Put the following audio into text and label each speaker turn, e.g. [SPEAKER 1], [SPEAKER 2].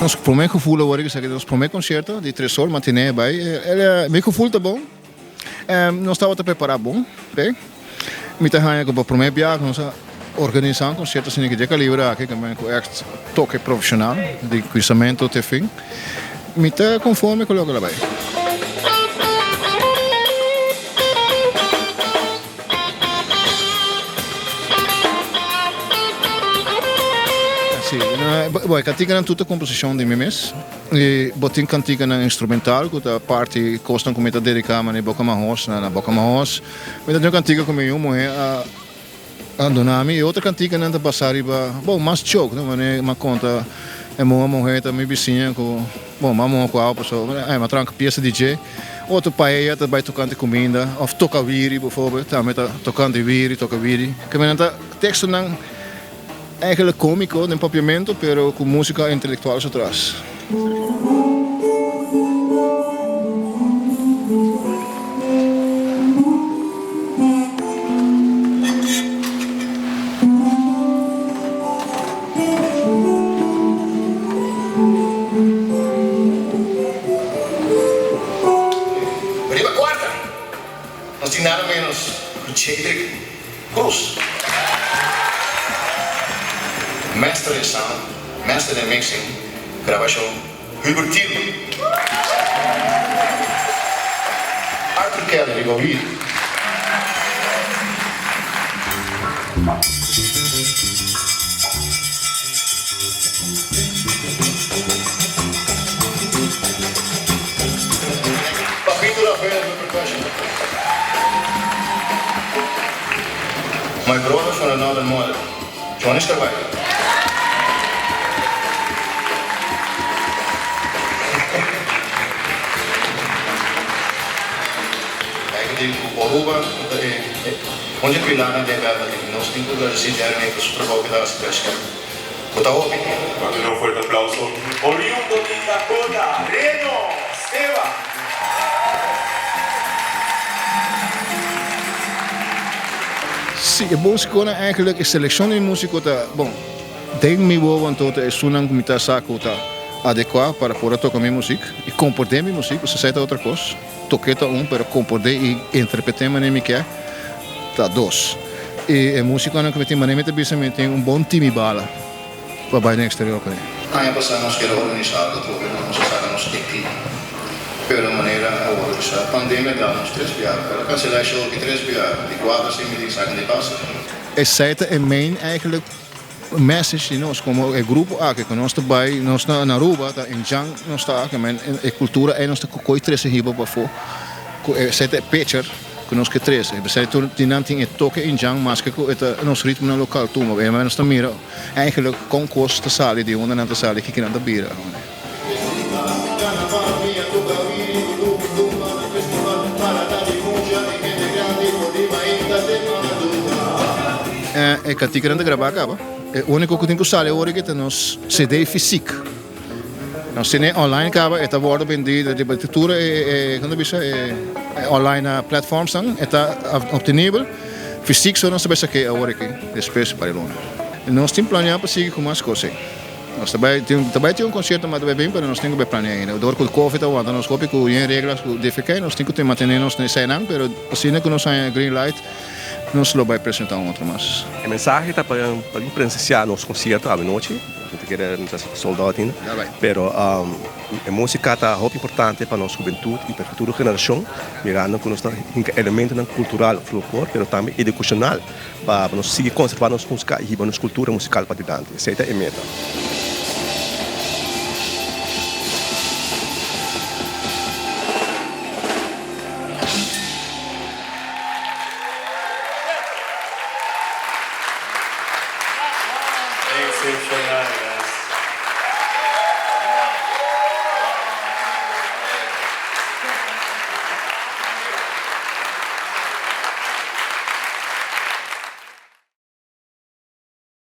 [SPEAKER 1] Para o meu gevoel hoor ik zeggen, ons primeiro concerto de Tresor Matinee bij. Meu gevoel tá bom. Nós estava a preparar bom, bem. Mita hanha que para o primeiro viagem nós organizar concertos sem que de calibre aqui que é echt toque profissional, de conhecimento até fim. Mita conforme coloca lá vai. Bom, cantiga na toda a composição de memes e botin cantiga na instrumental que a parte costam como está dedicada na boca marros na boca marros mas tem cantiga como eu moe a donami e outra cantiga na passar riba bom mais choque não é uma conta é uma mulher também vizinha com bom mamão com a pessoa é uma tranca peça DJ outro pai tá vai tocando comida ou toca viri por favor também tá tocando viri toca viri que me tá texto não eigenlijk cómico en papiamento, pero con música intelectual atrás.
[SPEAKER 2] Arriba quarta, nós temos nada menos que Cedric Cruz. Mestre in sound, master in mixing, gravação, Hubert Thielman. Arthur Kelly, die wil hier. Papito Rafael de percussion. My brother from another mother, Johnny Carvalho. Oruba, onde a pilana deve haver, nós temos que decidir para o trabalho da cidade. Bota ouve.
[SPEAKER 3] Quando não for de aplauso, oriundo de Dakota, Reno, Steva.
[SPEAKER 1] Sim, a música eigenlijk a seleção de música tá bom. Tem me vou então é sunang como tá saco tá adequado para poder tocar minha música e compor minha música, você sai outra coisa. Toquei tá pero compor e interpretar maneira que é tá dois. E a música não que tem maneira que tem bom time bala para baixo no exterior para.
[SPEAKER 2] Ano passado nós queremos organizar o troco, nós sabemos que pero a maneira agora a pandemia dá nos 3 viagens, para cancelar show de 3 viagens, de 4 a 5 milhões de passa.
[SPEAKER 1] É certo é main eigenlijk message de nós como é grupo aqui que nós também nós na Aruba tá em Jang nós tá aqui mas a cultura é nós tá com três riba para fora é certo picture que nós que três é certo de não tem toque em Jang mas que é nosso ritmo no local tu mas nós tá mira eigenlijk com costa sali de onde não tá sali que não tá bira é que a grande gravar acaba o único que tem que usar é o que nos CD físico. Nós temos online acaba, está worden vendido de partitura quando bisa online platforms dan, está obtenível. Físico só nós sabemos que é o que depois para lona. Nós temos planeado para seguir com mais coisas. Nós também temos concerto mas também bem para nós temos que planear ainda. Dor com o Covid ou nós copia com regras de ficar, nós temos que manter nos nessa não, pero assim que nós tem green light nós lo vai apresentar outro mais.
[SPEAKER 4] A mensagem está para presenciar nos concertos à noite, a gente quer soldado ainda, pero a música está muito importante para nossa juventude e para a futura geração, mirando que nós temos elementos cultural, folclore, pero também educacional, para nós seguir conservando nossa música e a nossa cultura musical para diante. Essa é a meta.
[SPEAKER 3] Excepcional.